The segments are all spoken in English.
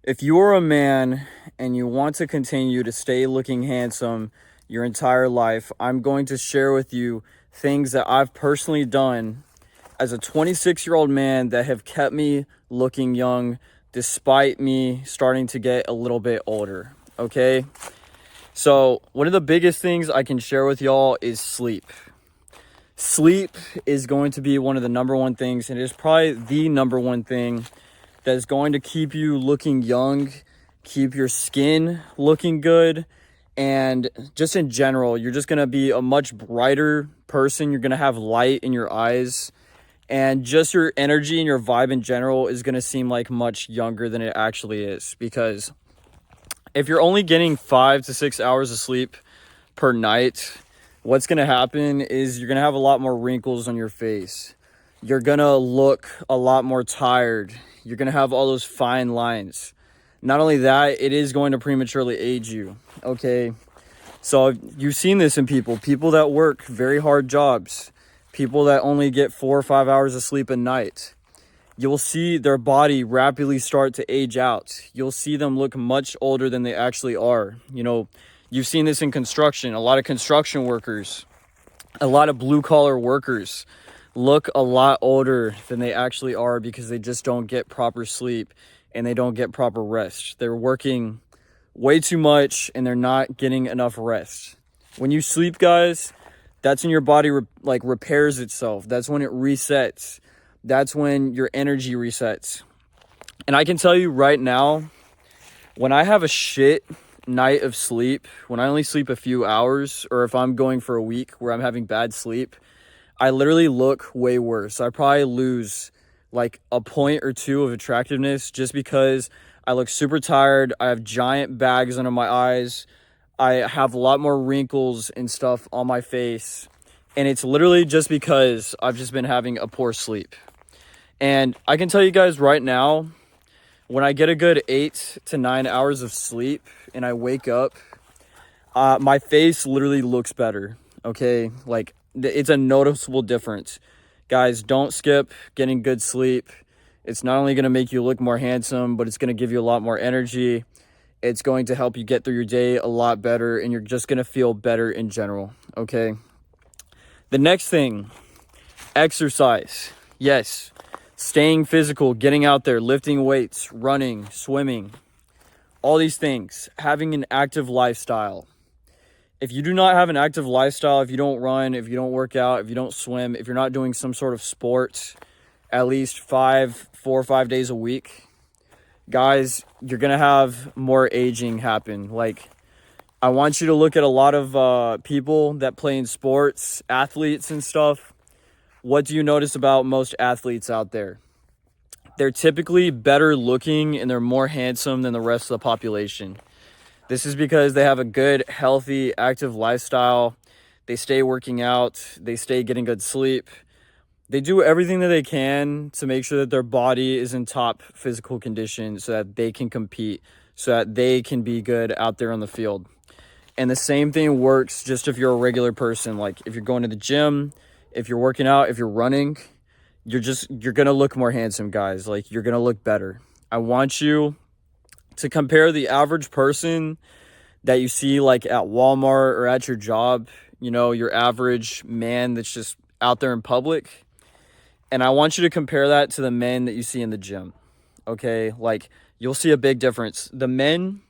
If you are a man and you want to continue to stay looking handsome your entire life, I'm going to share with you things that I've personally done as a 26-year-old man that have kept me looking young despite me starting to get a little bit older. Okay? So, one of the biggest things I can share with y'all is sleep. Sleep is going to be one of the number one things, and it is probably the number one thing that is going to keep you looking young, keep your skin looking good, and just in general, you're just going to be a much brighter person. You're going to have light in your eyes, and just your energy and your vibe in general is going to seem like much younger than it actually is. Because if you're only getting 5 to 6 hours of sleep per night, what's going to happen is you're going to have a lot more wrinkles on your face. You're going to look a lot more tired. You're going to have all those fine lines. Not only that, it is going to prematurely age you. Okay. So you've seen this in people that work very hard jobs, people that only get 4 or 5 hours of sleep a night. You'll see their body rapidly start to age out. You'll see them look much older than they actually are. You've seen this in construction. A lot of construction workers, a lot of blue collar workers look a lot older than they actually are because they just don't get proper sleep and they don't get proper rest. They're working way too much and they're not getting enough rest. When you sleep, guys, that's when your body repairs itself. That's when it resets. That's when your energy resets. And I can tell you right now, when I have a shit night of sleep, when I only sleep a few hours, or if I'm going for a week where I'm having bad sleep, I literally look way worse. I probably lose like a point or two of attractiveness just because I look super tired. I have giant bags under my eyes. I have a lot more wrinkles and stuff on my face. And it's literally just because I've just been having a poor sleep. And I can tell you guys right now, when I get a good 8 to 9 hours of sleep and I wake up, my face literally looks better. Okay? Like, it's a noticeable difference. Guys, don't skip getting good sleep. It's not only going to make you look more handsome, but it's going to give you a lot more energy. It's going to help you get through your day a lot better, and you're just going to feel better in general. Okay? The next thing, exercise. Yes. Staying physical, getting out there, lifting weights, running, swimming, all these things, having an active lifestyle. If you do not have an active lifestyle, if you don't run, if you don't work out, if you don't swim, if you're not doing some sort of sport at least 4 or 5 days a week, guys, you're going to have more aging happen. Like, I want you to look at a lot of people that play in sports, athletes and stuff. What do you notice about most athletes out there? They're typically better looking and they're more handsome than the rest of the population. This is because they have a good, healthy, active lifestyle. They stay working out. They stay getting good sleep. They do everything that they can to make sure that their body is in top physical condition so that they can compete, so that they can be good out there on the field. And the same thing works just if you're a regular person. Like, if you're going to the gym, if you're working out, if you're running, you're going to look more handsome, guys. Like, you're going to look better. I want you to compare the average person that you see like at Walmart or at your job, your average man that's just out there in public. And I want you to compare that to the men that you see in the gym. Okay? Like, you'll see a big difference. The men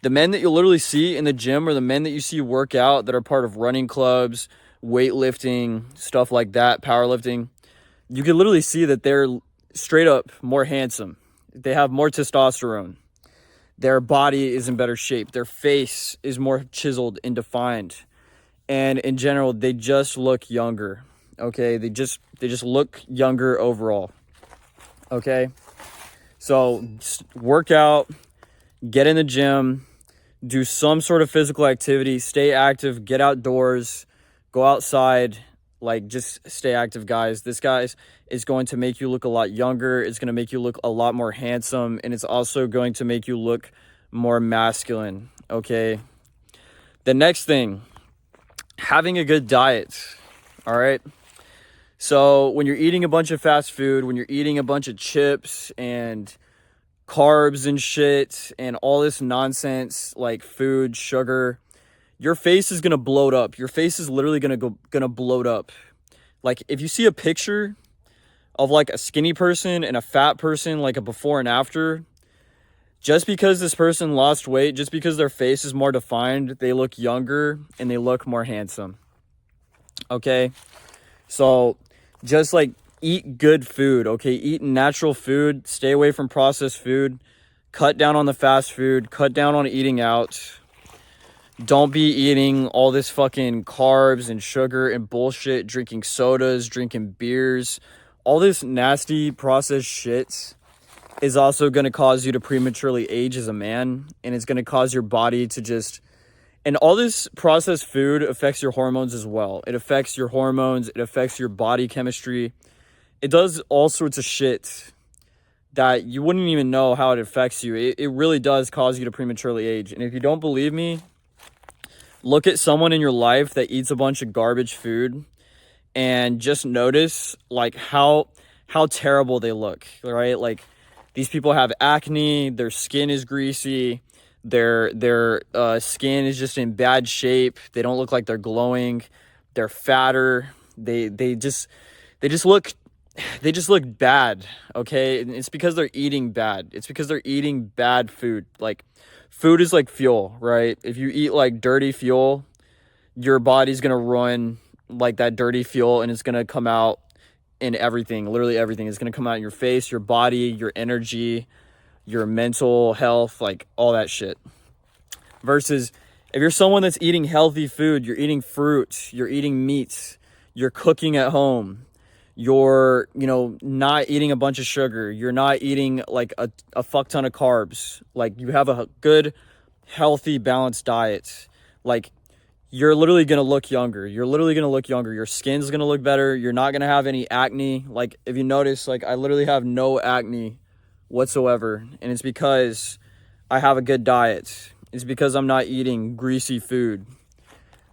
that you'll literally see in the gym are the men that you see work out that are part of running clubs, weightlifting, stuff like that, powerlifting. You can literally see that they're straight up more handsome. They have more testosterone. Their body is in better shape. Their face is more chiseled and defined. And in general, they just look younger. Okay? They just look younger overall. Okay? So work out, get in the gym, do some sort of physical activity, stay active, get outdoors, go outside. Like, just stay active, guys. This, guys, is going to make you look a lot younger. It's going to make you look a lot more handsome. And it's also going to make you look more masculine, okay? The next thing, having a good diet, all right? So when you're eating a bunch of fast food, when you're eating a bunch of chips and carbs and shit and all this nonsense like food, sugar, your face is gonna bloat up. Your face is literally gonna bloat up. Like if you see a picture of like a skinny person and a fat person, like a before and after, just because this person lost weight, just because their face is more defined, they look younger and they look more handsome. Okay? So just like eat good food, okay? Eat natural food, stay away from processed food, cut down on the fast food, cut down on eating out. Don't be eating all this fucking carbs and sugar and bullshit, drinking sodas, drinking beers. All this nasty processed shit is also going to cause you to prematurely age as a man, and it's going to cause your body to just... And all this processed food affects your hormones as well. It affects your hormones. It affects your body chemistry. It does all sorts of shit that you wouldn't even know how it affects you. It really does cause you to prematurely age. And if you don't believe me, look at someone in your life that eats a bunch of garbage food and just notice like how terrible they look, right? Like these people have acne, their skin is greasy, their skin is just in bad shape. They don't look like they're glowing. They're fatter. They just look bad, okay? And it's because they're eating bad. It's because they're eating bad food. Like food is like fuel, right? If you eat like dirty fuel, your body's going to run like that dirty fuel, and it's going to come out in everything. Literally everything is going to come out in your face, your body, your energy, your mental health, like all that shit. Versus if you're someone that's eating healthy food, you're eating fruit, you're eating meats, you're cooking at home, you're, not eating a bunch of sugar, you're not eating like a fuck ton of carbs, like you have a good, healthy, balanced diet, like you're literally going to look younger. You're literally going to look younger. Your skin's going to look better. You're not going to have any acne. Like if you notice, like I literally have no acne whatsoever. And it's because I have a good diet. It's because I'm not eating greasy food.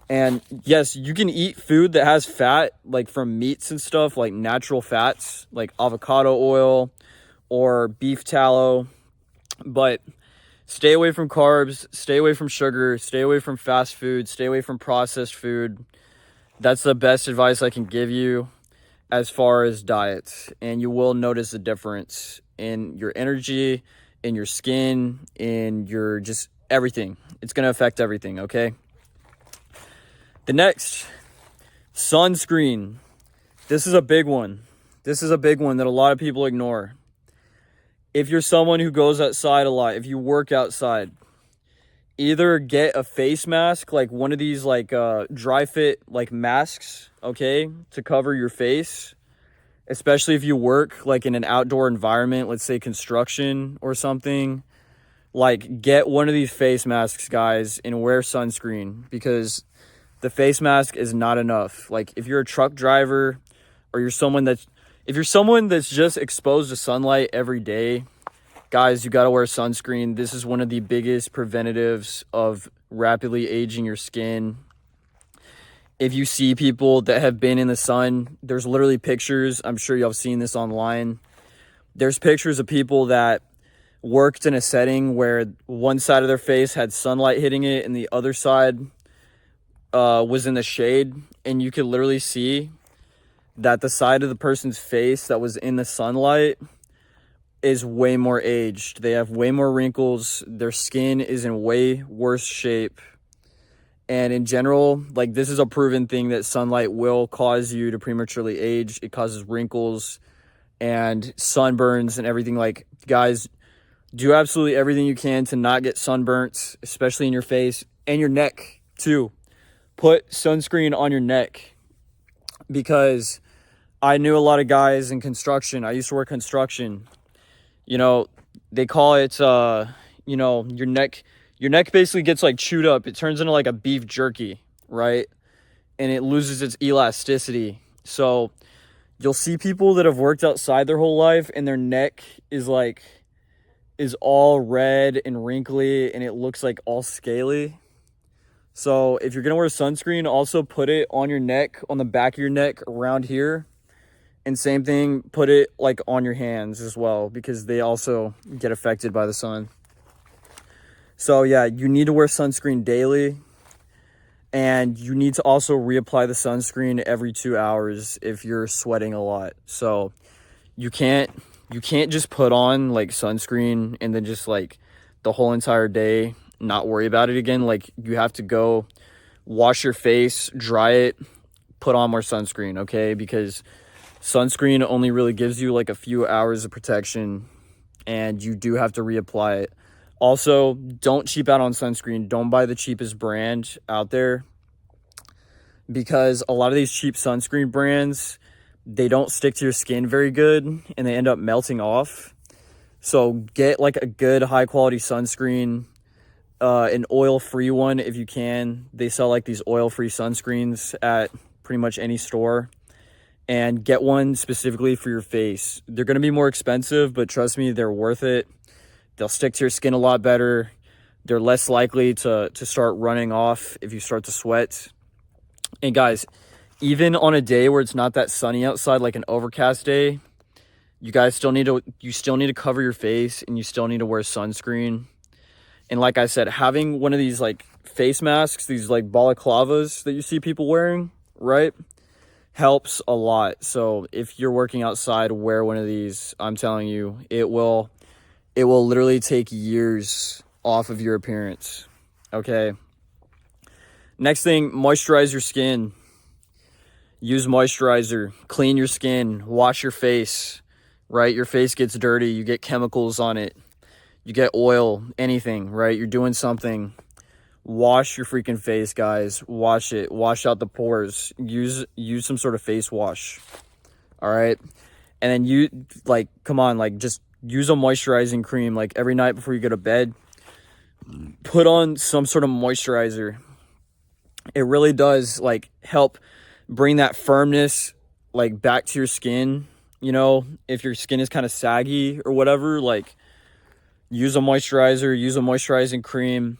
And yes, you can eat food that has fat, like from meats and stuff, like natural fats, like avocado oil or beef tallow. But stay away from carbs, stay away from sugar, stay away from fast food, stay away from processed food. That's the best advice I can give you as far as diet. And you will notice a difference in your energy, in your skin, in your just everything. It's going to affect everything, okay? The next, sunscreen. This is a big one. This is a big one that a lot of people ignore. If you're someone who goes outside a lot, if you work outside, either get a face mask, like one of these like dry fit like masks, okay, to cover your face, especially if you work like in an outdoor environment, let's say construction or something. Like get one of these face masks, guys, and wear sunscreen, because the face mask is not enough. Like if you're a truck driver or if you're someone that's just exposed to sunlight every day, guys, you got to wear sunscreen. This is one of the biggest preventatives of rapidly aging your skin. If you see people that have been in the sun, there's literally pictures. I'm sure y'all have seen this online. There's pictures of people that worked in a setting where one side of their face had sunlight hitting it and the other side was in the shade. And you could literally see that the side of the person's face that was in the sunlight is way more aged. They have way more wrinkles. Their skin is in way worse shape. And in general, like this is a proven thing that sunlight will cause you to prematurely age. It causes wrinkles and sunburns and everything. Like, guys, do absolutely everything you can to not get sunburnt, especially in your face and your neck too. Put sunscreen on your neck, because I knew a lot of guys in construction. I used to work construction. They call it, your neck basically gets like chewed up. It turns into like a beef jerky, right? And it loses its elasticity. So you'll see people that have worked outside their whole life and their neck is all red and wrinkly and it looks like all scaly. So if you're going to wear sunscreen, also put it on your neck, on the back of your neck around here. And same thing, put it like on your hands as well, because they also get affected by the sun. So yeah, you need to wear sunscreen daily, and you need to also reapply the sunscreen every 2 hours if you're sweating a lot. So you can't just put on like sunscreen and then just like the whole entire day not worry about it again. Like, you have to go wash your face, dry it, put on more sunscreen, okay? Because sunscreen only really gives you like a few hours of protection, and you do have to reapply it. Also, don't cheap out on sunscreen. Don't buy the cheapest brand out there, because a lot of these cheap sunscreen brands, they don't stick to your skin very good and they end up melting off. So get like a good high quality sunscreen, an oil-free one if you can. They sell like these oil-free sunscreens at pretty much any store, and get one specifically for your face. They're going to be more expensive, but trust me, they're worth it. They'll stick to your skin a lot better. They're less likely to start running off if you start to sweat. And guys, even on a day where it's not that sunny outside, like an overcast day, you guys still need to cover your face, and you still need to wear sunscreen. And like I said, having one of these like face masks, these like balaclavas that you see people wearing, right, helps a lot. So if you're working outside, wear one of these. I'm telling you, it will literally take years off of your appearance. Okay. Next thing, moisturize your skin. Use moisturizer, clean your skin, wash your face, right? Your face gets dirty, you get chemicals on it, you get oil, anything, right? You're doing something. Wash your freaking face, guys. Wash it. Wash out the pores. Use some sort of face wash. All right? And then you, like, come on, like, just use a moisturizing cream, like, every night before you go to bed. Put on some sort of moisturizer. It really does, like, help bring that firmness, like, back to your skin. You know, if your skin is kind of saggy or whatever, like, use a moisturizer, use a moisturizing cream.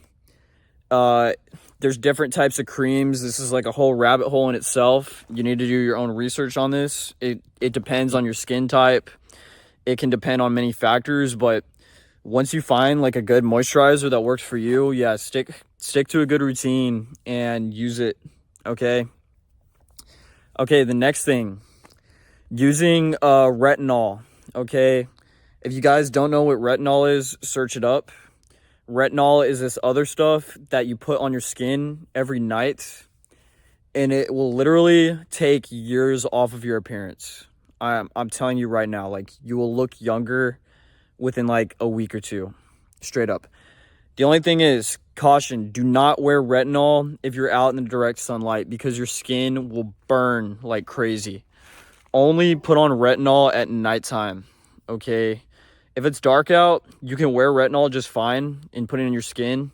There's different types of creams. This is like a whole rabbit hole in itself. You need to do your own research on this. It depends on your skin type. It can depend on many factors, but once you find like a good moisturizer that works for you, yeah, stick to a good routine and use it. Okay, the next thing, using retinol. Okay, if you guys don't know what retinol is, search it up. Retinol is this other stuff that you put on your skin every night, and it will literally take years off of your appearance. I'm telling you right now, like, you will look younger within like a week or two, straight up. The only thing is, caution, do not wear retinol if you're out in the direct sunlight, because your skin will burn like crazy. Only put on retinol at nighttime, okay? If it's dark out, you can wear retinol just fine and put it in your skin.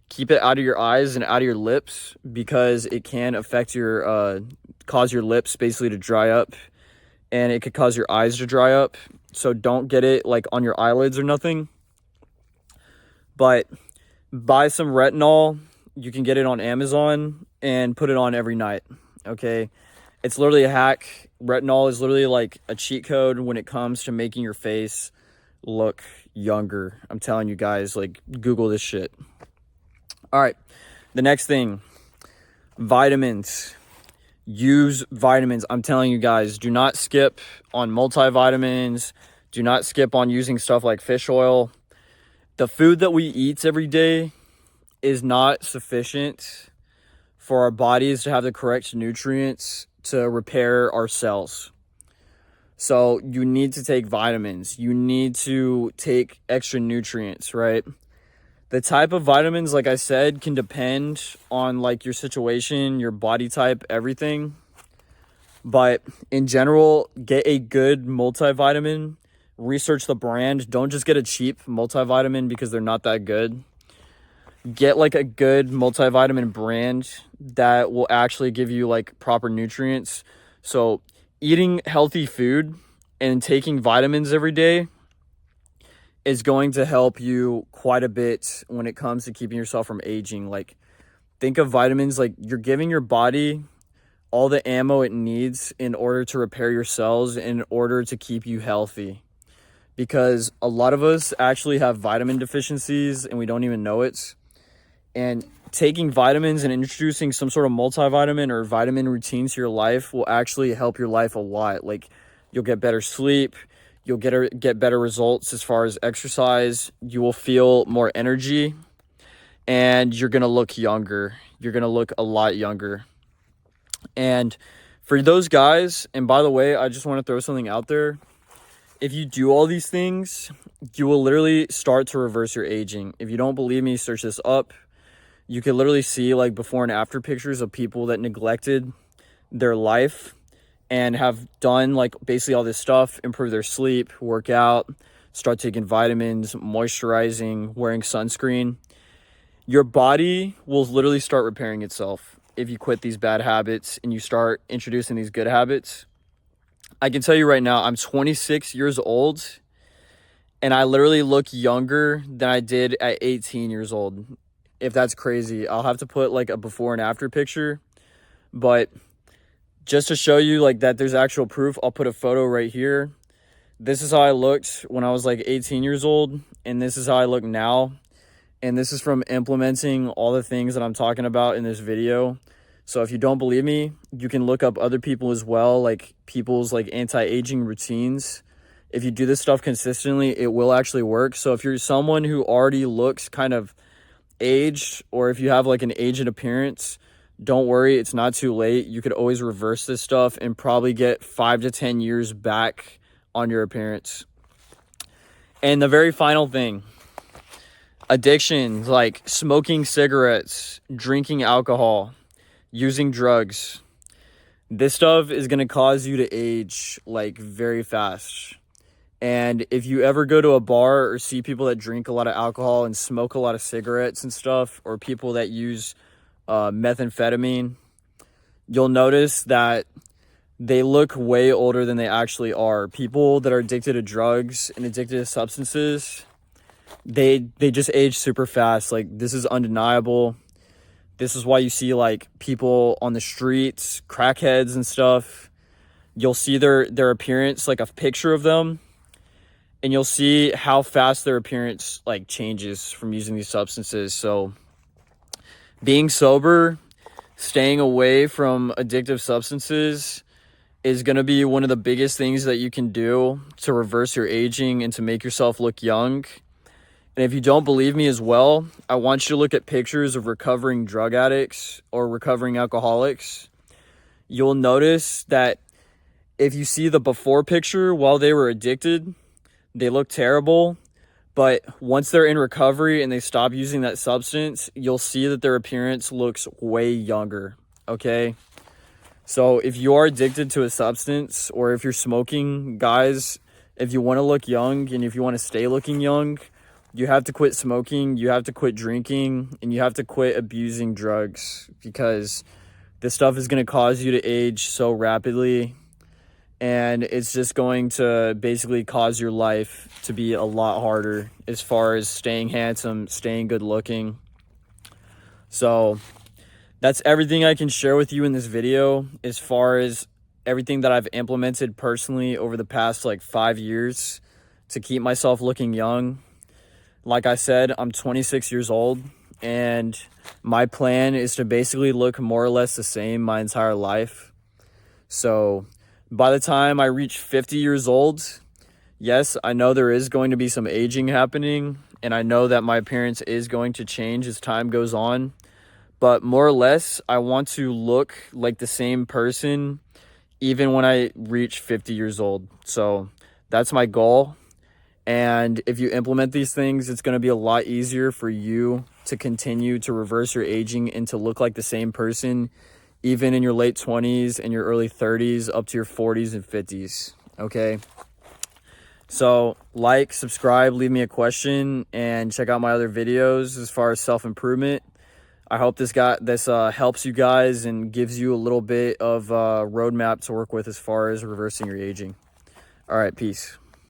Keep it out of your eyes and out of your lips, because it can affect your, cause your lips basically to dry up, and it could cause your eyes to dry up. So don't get it like on your eyelids or nothing. But buy some retinol. You can get it on Amazon and put it on every night, okay? It's literally a hack. Retinol is literally like a cheat code when it comes to making your face look younger. I'm telling you guys, like, Google this shit. All right, the next thing, vitamins. Use vitamins. I'm telling you guys, do not skip on multivitamins. Do not skip on using stuff like fish oil. The food that we eat every day is not sufficient for our bodies to have the correct nutrients to repair our cells. So you need to take vitamins. You need to take extra nutrients, right? The type of vitamins, like I said, can depend on like your situation, your body type, everything. But in general, get a good multivitamin. Research the brand. Don't just get a cheap multivitamin because they're not that good. Get like a good multivitamin brand that will actually give you like proper nutrients. So eating healthy food and taking vitamins every day is going to help you quite a bit when it comes to keeping yourself from aging. Like, think of vitamins like you're giving your body all the ammo it needs in order to repair your cells, in order to keep you healthy. Because a lot of us actually have vitamin deficiencies and we don't even know it. And taking vitamins and introducing some sort of multivitamin or vitamin routine to your life will actually help your life a lot. Like, you'll get better sleep, you'll get better results as far as exercise, you will feel more energy, and you're going to look younger. You're going to look a lot younger. And for those guys, and by the way, I just want to throw something out there. If you do all these things, you will literally start to reverse your aging. If you don't believe me, search this up. You can literally see like before and after pictures of people that neglected their life and have done like basically all this stuff, improve their sleep, work out, start taking vitamins, moisturizing, wearing sunscreen. Your body will literally start repairing itself if you quit these bad habits and you start introducing these good habits. I can tell you right now, I'm 26 years old and I literally look younger than I did at 18 years old. If that's crazy, I'll have to put like a before and after picture, but just to show you like that there's actual proof, I'll put a photo right here. This is how I looked when I was like 18 years old, and this is how I look now. And this is from implementing all the things that I'm talking about in this video. So if you don't believe me, you can look up other people as well, like people's like anti-aging routines. If you do this stuff consistently, it will actually work. So if you're someone who already looks kind of aged, or if you have like an aged appearance, don't worry, it's not too late. You could always reverse this stuff and probably get 5 to 10 years back on your appearance. And the very final thing, addictions like smoking cigarettes, drinking alcohol, using drugs. This stuff is going to cause you to age like very fast. And if you ever go to a bar or see people that drink a lot of alcohol and smoke a lot of cigarettes and stuff, or people that use methamphetamine, you'll notice that they look way older than they actually are. People that are addicted to drugs and addicted to substances, they just age super fast. Like, this is undeniable. This is why you see like people on the streets, crackheads and stuff. You'll see their appearance, like a picture of them, and you'll see how fast their appearance like changes from using these substances. So being sober, staying away from addictive substances is going to be one of the biggest things that you can do to reverse your aging and to make yourself look young. And if you don't believe me as well, I want you to look at pictures of recovering drug addicts or recovering alcoholics. You'll notice that if you see the before picture while they were addicted, they look terrible. But once they're in recovery and they stop using that substance, you'll see that their appearance looks way younger, okay? So if you are addicted to a substance, or if you're smoking, guys, if you want to look young and if you want to stay looking young, you have to quit smoking, you have to quit drinking, and you have to quit abusing drugs, because this stuff is going to cause you to age so rapidly, and it's just going to basically cause your life to be a lot harder as far as staying handsome, staying good looking. So that's everything I can share with you in this video as far as everything that I've implemented personally over the past like 5 years to keep myself looking young. Like I said, I'm 26 years old, and my plan is to basically look more or less the same my entire life. So by the time I reach 50 years old, yes, I know there is going to be some aging happening, and I know that my appearance is going to change as time goes on. But more or less, I want to look like the same person even when I reach 50 years old. So that's my goal. And if you implement these things, it's going to be a lot easier for you to continue to reverse your aging and to look like the same person, even in your late 20s and your early 30s up to your 40s and 50s, okay? So like, subscribe, leave me a question, and check out my other videos as far as self-improvement. I hope this helps you guys and gives you a little bit of a roadmap to work with as far as reversing your aging. All right, peace.